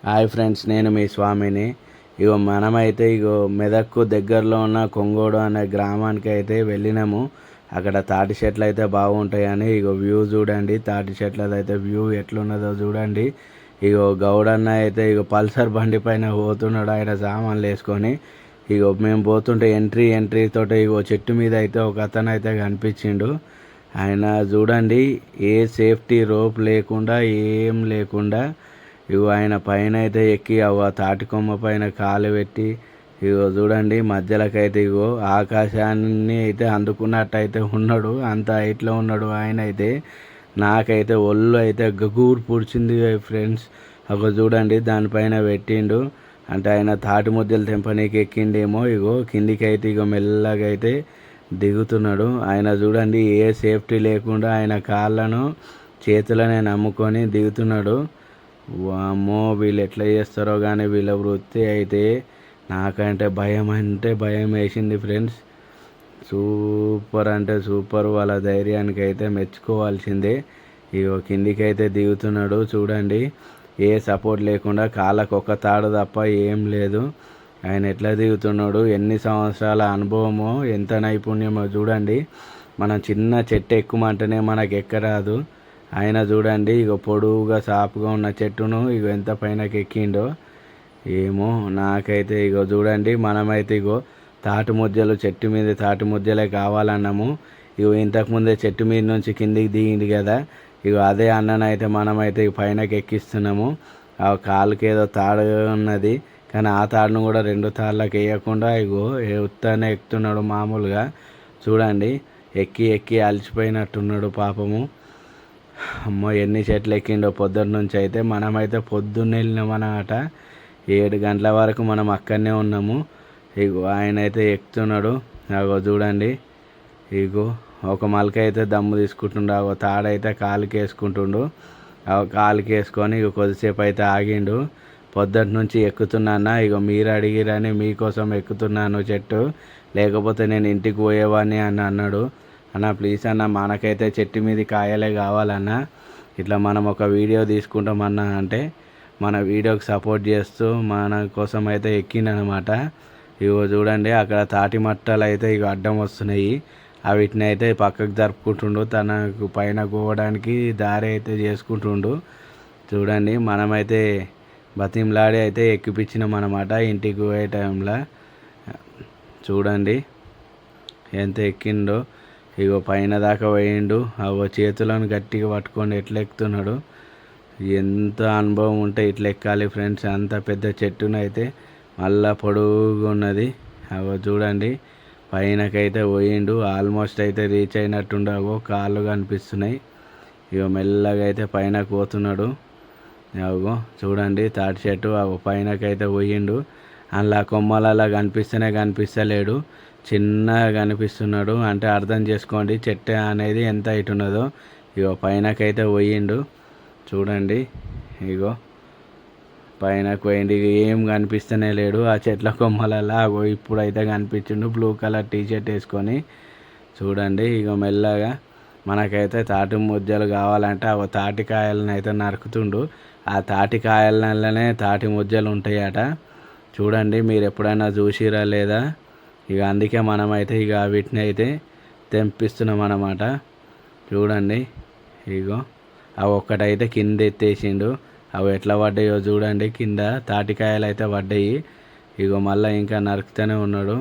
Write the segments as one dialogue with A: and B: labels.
A: Hi friends, నేను మీ స్వామిని. మనమైతే మెదక్కు దగ్గరలో ఉన్న కొంగోడు అనే గ్రామానికి అయితే వెళ్ళినాము. అక్కడ తాటి చెట్లు అయితే బాగుంటాయని వ్యూ చూడండి. తాటి చెట్లది అయితే వ్యూ ఎట్లున్నదో చూడండి. గౌడన్న అయితే పల్సర్ బండి పైన పోతున్నాడు ఆయన సామాన్లు వేసుకొని. మేము పోతుంటే ఎంట్రీ తోటి చెట్టు మీద అయితే ఒక అతను అయితే కనిపించిండు. ఆయన చూడండి, ఏ సేఫ్టీ రోప్ లేకుండా ఏం లేకుండా ఆయన పైన అయితే ఎక్కి ఆ తాటి కొమ్మ పైన కాలు పెట్టి చూడండి మధ్యలోకైతే ఆకాశాన్ని అయితే అందుకున్నట్టయితే ఉన్నాడు. అంత హైట్లో ఉన్నాడు ఆయన అయితే. నాకైతే ఒళ్ళు అయితే గగూరు పుడిచింది ఫ్రెండ్స్. చూడండి దానిపైన పెట్టిండు. అంటే ఆయన తాటి ముద్దలు తెంపనీకి ఎక్కిండేమో. కిందికి అయితే మెల్లగా అయితే దిగుతున్నాడు. ఆయన చూడండి, ఏ సేఫ్టీ లేకుండా ఆయన కాళ్ళను చేతులనే నమ్ముకొని దిగుతున్నాడు. వామ్మో, వీళ్ళు ఎట్లా చేస్తారో కానీ వీళ్ళ వృత్తి అయితే నాకంటే భయం అంటే భయం వేసింది ఫ్రెండ్స్. సూపర్ అంటే సూపర్. వాళ్ళ ధైర్యానికి అయితే మెచ్చుకోవాల్సిందే. కిందికి అయితే దిగుతున్నాడు చూడండి. ఏ సపోర్ట్ లేకుండా కాళ్ళకు ఒక తాడు తప్ప ఏం లేదు. ఆయన ఎట్లా దిగుతున్నాడు, ఎన్ని సంవత్సరాల అనుభవమో, ఎంత నైపుణ్యమో చూడండి. మనం చిన్న చెట్టు ఎక్కుమంటేనే మనకు ఎక్కరాదు. ఆయన చూడండి పొడువుగా సాపుగా ఉన్న చెట్టును ఎంత పైనకి ఎక్కిండో ఏమో. నాకైతే చూడండి, మనమైతే తాటి ముద్దలు చెట్టు మీద తాటి ముద్దలే కావాలన్నాము. ఇంతకుముందే చెట్టు మీద నుంచి కిందికి దిగింది కదా. అదే అన్ననైతే మనమైతే పైనకి ఎక్కిస్తున్నాము. ఆ కాలుకి ఏదో తాడు ఉన్నది, కానీ ఆ తాడును కూడా 2 తాళ్ళకి వేయకుండా ఉత్తానే ఎక్కుతున్నాడు మామూలుగా. చూడండి, ఎక్కి అలసిపోయినట్టున్నాడు పాపము. అమ్మో, ఎన్ని చెట్లు ఎక్కిండో పొద్దున్న నుంచి అయితే. మనమైతే పొద్దున్న వెళ్ళినామన్నమాట. 7 గంటల వరకు మనం అక్కడనే ఉన్నాము. ఆయన అయితే ఎక్కుతున్నాడు. చూడండి, ఒక మలక అయితే దమ్ము తీసుకుంటుండు. తాడైతే కాలుకి వేసుకుంటుండు. కాలుకి వేసుకొని కొద్దిసేపు అయితే ఆగిండు. పొద్దుటి నుంచి ఎక్కుతున్నానా, మీరు అడిగిరని మీకోసం ఎక్కుతున్నాను చెట్టు, లేకపోతే నేను ఇంటికి పోయేవాడిని అని అన్నాడు. అన్న ప్లీజ్ అన్న, మనకైతే చెట్టు మీద కాయలే కావాలన్నా. ఇట్లా మనం ఒక వీడియో తీసుకుంటామన్నా అంటే మన వీడియోకి సపోర్ట్ చేస్తూ మన కోసం అయితే ఎక్కిండనమాట. చూడండి, అక్కడ తాటి మట్టలు అయితే అడ్డం వస్తున్నాయి. వీటిని అయితే పక్కకు జరుపుకుంటుండు. తనకు పైన పోవడానికి దారి అయితే చేసుకుంటుండు. చూడండి, మనమైతే బతిమలాడి అయితే ఎక్కిపించినాం అన్నమాట ఇంటికి పోయే టైంలో. చూడండి ఎంత ఎక్కిండో. పైన దాకా పోయిండు. చేతులను గట్టిగా పట్టుకొని ఎట్లా ఎక్కుతున్నాడు. ఎంత అనుభవం ఉంటే ఇట్లా ఎక్కాలి ఫ్రెండ్స్. అంత పెద్ద చెట్టునైతే మళ్ళా పొడుగుగా ఉన్నది. చూడండి, పైనకైతే పోయిండు. ఆల్మోస్ట్ అయితే రీచ్ అయినట్టుండవు, కాళ్ళు కనిపిస్తున్నాయి. మెల్లగా అయితే పైనకు పోతున్నాడు. చూడండి, తాటి చెట్టు పైనకైతే పోయిండు. అందులో కొమ్మలలా కనిపిస్తలేడు, చిన్నగా కనిపిస్తున్నాడు. అంటే అర్థం చేసుకోండి చెట్టు అనేది ఎంత హైట్ ఉన్నదో. పైనకైతే పోయిండు. చూడండి, పైనకు పోయిండు. ఏం కనిపిస్తూనే లేడు ఆ చెట్ల కొమ్మలలా. ఇప్పుడైతే కనిపించిండు బ్లూ కలర్ టీషర్ట్ వేసుకొని. చూడండి, మెల్లగా మనకైతే తాటి ముద్దలు కావాలంటే తాటికాయలను అయితే నరుకుతుండు. ఆ తాటికాయలనే తాటి ముద్దలు ఉంటాయట. చూడండి, మీరు ఎప్పుడైనా చూసిరా లేదా? అందుకే మనమైతే వీటిని అయితే తెంపిస్తున్నాం అన్నమాట. చూడండి, అవి ఒక్కటైతే కింద ఎత్తేసిండు. అవి ఎట్లా పడ్డాయో చూడండి. కింద తాటికాయలు అయితే పడ్డాయి. మళ్ళీ ఇంకా నరుకుతూనే ఉన్నాడు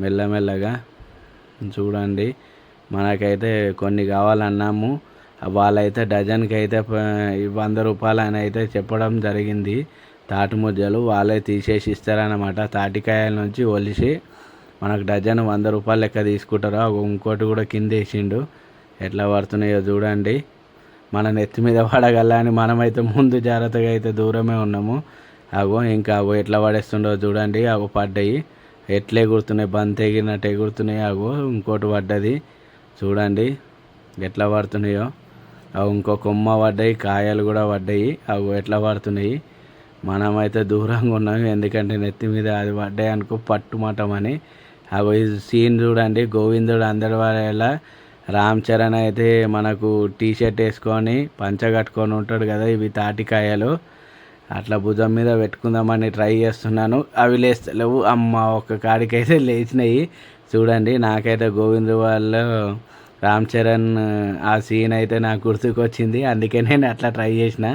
A: మెల్లమెల్లగా. చూడండి, మనకైతే కొన్ని కావాలన్నాము. వాళ్ళైతే డజన్కి అయితే 100 రూపాయలు అని అయితే చెప్పడం జరిగింది. తాటి ముద్దలు వాళ్ళే తీసేసి ఇస్తారన్నమాట. తాటికాయల నుంచి ఒలిసి మనకు డజన్ 100 రూపాయలు లెక్క తీసుకుంటారు. ఇంకోటి కూడా కింద వేసిండు. ఎట్లా పడుతున్నాయో చూడండి. మన నెత్తి మీద పడగల అని మనమైతే ముందు జాగ్రత్తగా అయితే దూరమే ఉన్నాము. ఇంకా ఎట్లా పడేస్తుండో చూడండి. పడ్డాయి, ఎట్లా ఎగురుతున్నాయి, బంతి ఎగిరినట్టు ఎగురుతున్నాయి. ఇంకోటి పడ్డది చూడండి ఎట్లా పడుతున్నాయో. ఇంకో కొమ్మ పడ్డాయి, కాయలు కూడా పడ్డాయి. ఎట్లా పడుతున్నాయి. మనమైతే దూరంగా ఉన్నాము, ఎందుకంటే నెత్తి మీద అది పడ్డాయి అనుకో పట్టుమటమని. ఈ సీన్ చూడండి. గోవిందుడు అందరి వాళ్ళ రామ్ చరణ్ అయితే మనకు టీషర్ట్ వేసుకొని పంచ కట్టుకొని ఉంటాడు కదా. ఇవి తాటికాయలు. అట్లా భుజం మీద పెట్టుకుందామని ట్రై చేస్తున్నాను, అవి లేస్తలేవు. అమ్మ ఒక్క కాడికైతే లేచినాయి. చూడండి, నాకైతే గోవింద్ వాళ్ళు రామ్ చరణ్ ఆ సీన్ అయితే నాకు గుర్తుకొచ్చింది, అందుకే నేను అట్లా ట్రై చేసిన.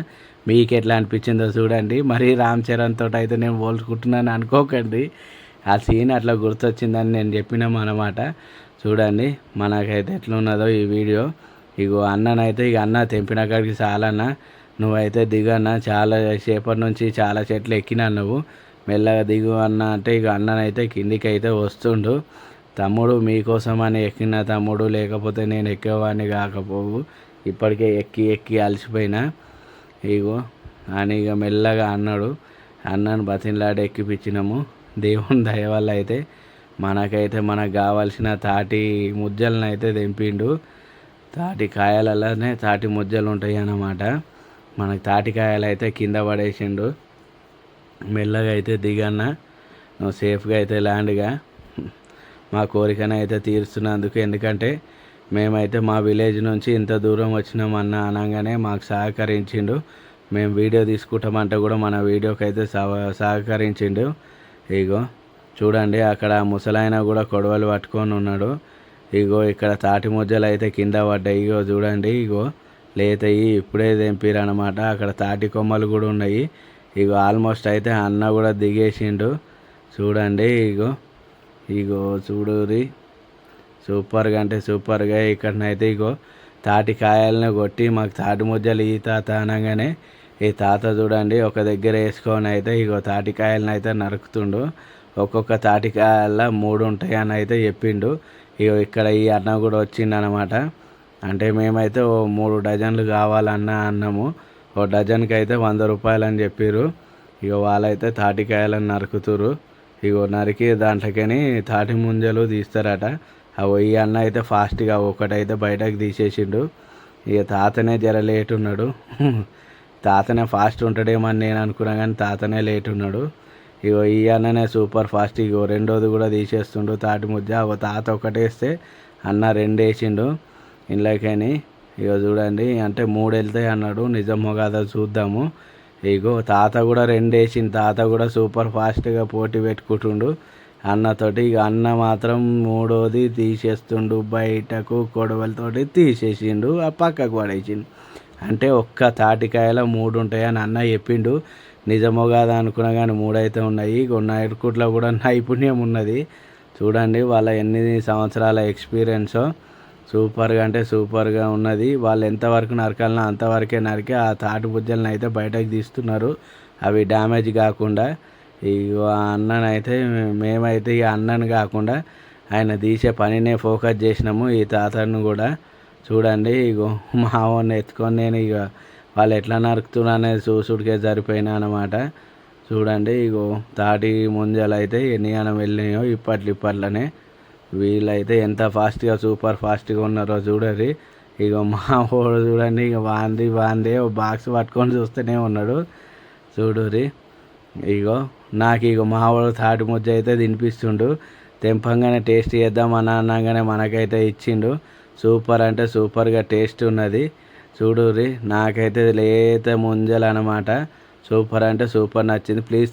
A: మీకు ఎట్లా అనిపించిందో చూడండి. మరి రామ్ చరణ్ తోటి అయితే నేను పోల్చుకుంటున్నాను అనుకోకండి, ఆ సీన్ అట్లా గుర్తొచ్చిందని నేను చెప్పినాం అన్నమాట. చూడండి మనకైతే ఎట్లున్నదో ఈ వీడియో. ఇగో అన్ననైతే ఇక అన్న తెంపిన కాడికి చాలన్నా, నువ్వైతే దిగన్నా, చాలా సేపటి నుంచి చాలా చెట్లు ఎక్కినా, నువ్వు మెల్లగా దిగు అన్న అంటే ఇక అన్ననైతే కిందికి అయితే వస్తుండు. తమ్ముడు మీకోసం అని ఎక్కిన తమ్ముడు, లేకపోతే నేను ఎక్కేవాడిని కాకపోవు, ఇప్పటికే ఎక్కి ఎక్కి అలసిపోయినా ఇగో అని ఇక మెల్లగా అన్నాడు. అన్నను బతిలాడి ఎక్కిపించినాము. దేవుని దయ వల్ల అయితే మనకు కావాల్సిన తాటి ముజ్జలను అయితే తెంపిండు. తాటి కాయలలోనే తాటి ముజ్జలు ఉంటాయి అన్నమాట. మనకు తాటికాయలు అయితే కింద పడేసిండు. మెల్లగా అయితే దిగన్న, నువ్వు సేఫ్గా అయితే ల్యాండ్గా. మా కోరికను అయితే తీరుస్తున్నందుకు, ఎందుకంటే మేమైతే మా విలేజ్ నుంచి ఇంత దూరం వచ్చినామన్న అనగానే మాకు సహకరించిండు. మేము వీడియో తీసుకుంటామంటే కూడా మన వీడియోకి అయితే సహకరించిండు. ఇగో చూడండి, అక్కడ ముసలాయన కూడా కొడవలు పట్టుకొని ఉన్నాడు. ఇగో ఇక్కడ తాటి ముజ్జలు అయితే కింద పడ్డాయి. ఇగో చూడండి, ఇగో లేతయి ఇప్పుడే తెంపిరు అనమాట. అక్కడ తాటి కొమ్మలు కూడా ఉన్నాయి. ఇగో ఆల్మోస్ట్ అయితే అన్న కూడా దిగేసిండు. చూడండి, ఇగో ఇగో చూడురి, సూపర్గా అంటే సూపర్గా. ఇక్కడనైతే ఇగో తాటి కాయలను కొట్టి మాకు తాటి ముజ్జలు ఈ తాత అనగానే ఈ తాత చూడండి ఒక దగ్గర వేసుకొని అయితే ఇగో తాటికాయలను అయితే నరుకుతుండు. ఒక్కొక్క తాటికాయల 3 ఉంటాయి అని అయితే చెప్పిండు. ఇగో ఇక్కడ ఈ అన్న కూడా వచ్చిండు అనమాట. అంటే మేమైతే ఓ 3 డజన్లు కావాలన్న అన్నాము. ఓ డజన్కి అయితే 100 రూపాయలు అని చెప్పారు. ఇక వాళ్ళైతే తాటికాయలను నరుకుతురు. ఇగో నరికి దాంట్లోకని తాటి ముంజలు తీస్తారట. అవి ఈ అన్న అయితే ఫాస్ట్గా ఒకటైతే బయటకు తీసేసిండు. ఇక తాతనే జర లేట్ ఉన్నాడు. తాతనే ఫాస్ట్ ఉంటాడేమో అని నేను అనుకున్నా, కానీ తాతనే లేట్ ఉన్నాడు. ఇగో ఈ అన్ననే సూపర్ ఫాస్ట్. ఇగో రెండోది కూడా తీసేస్తుండు తాటి ముద్ద. ఒక తాత ఒకటేస్తే అన్న 2 వేసిండు ఇంట్లోకని. ఇగో చూడండి, అంటే 3 వెళ్తాయి అన్నాడు, నిజమో కాదో చూద్దాము. ఇగో తాత కూడా 2 వేసిండు. తాత కూడా సూపర్ ఫాస్ట్గా పోటీ పెట్టుకుంటుండు అన్నతోటి. ఇక అన్న మాత్రం 3వది తీసేస్తుండు, బయటకు కొడవలతోటి తీసేసిండు, ఆ పక్కకు పడేసిండు. అంటే ఒక్క తాటికాయలో 3 ఉంటాయని అన్న చెప్పిండు. నిజమో కాదా అనుకున్నా, కానీ 3 అయితే ఉన్నాయి. నైట్కుట్లో కూడా నైపుణ్యం ఉన్నది. చూడండి వాళ్ళ ఎన్ని సంవత్సరాల ఎక్స్పీరియన్సో. సూపర్గా అంటే సూపర్గా ఉన్నది. వాళ్ళు ఎంతవరకు నరకాలనో అంతవరకే నరికి ఆ తాటి బుజ్జలను అయితే బయటకు తీస్తున్నారు, అవి డ్యామేజ్ కాకుండా. ఇగో ఆ అన్ననైతే మేమైతే ఈ అన్నను కాకుండా ఆయన తీసే పనినే ఫోకస్ చేసినాము, ఈ తాతను కూడా. చూడండి, ఇగో మా వాడిని ఎత్తుకొని నేను ఇక వాళ్ళు ఎట్లా నరుకుతున్నా అనేది చూసుడికే సరిపోయినా అనమాట. చూడండి, ఇగో తాటి ముంజలు అయితే ఎన్ని అనం వెళ్ళినాయో ఇప్పట్లోనే. వీళ్ళైతే ఎంత ఫాస్ట్గా సూపర్ ఫాస్ట్గా ఉన్నారో చూడండి. ఇగో మా వాడు చూడండి, ఇక వాందే ఓ బాక్స్ పట్టుకొని చూస్తూనే ఉన్నాడు. చూడురి, ఇగో నాకు ఇగో మా వాడు తాటి ముద్ద అయితే తినిపిస్తుండు. తెంపంగానే టేస్ట్ చేద్దాం అని అనగానే మనకైతే ఇచ్చిండు. సూపర్ అంటే సూపర్గా టేస్ట్ ఉన్నది. చూడురి, నాకైతే లేత ముంజలు అనమాట. సూపర్ అంటే సూపర్ నచ్చింది. ప్లీజ్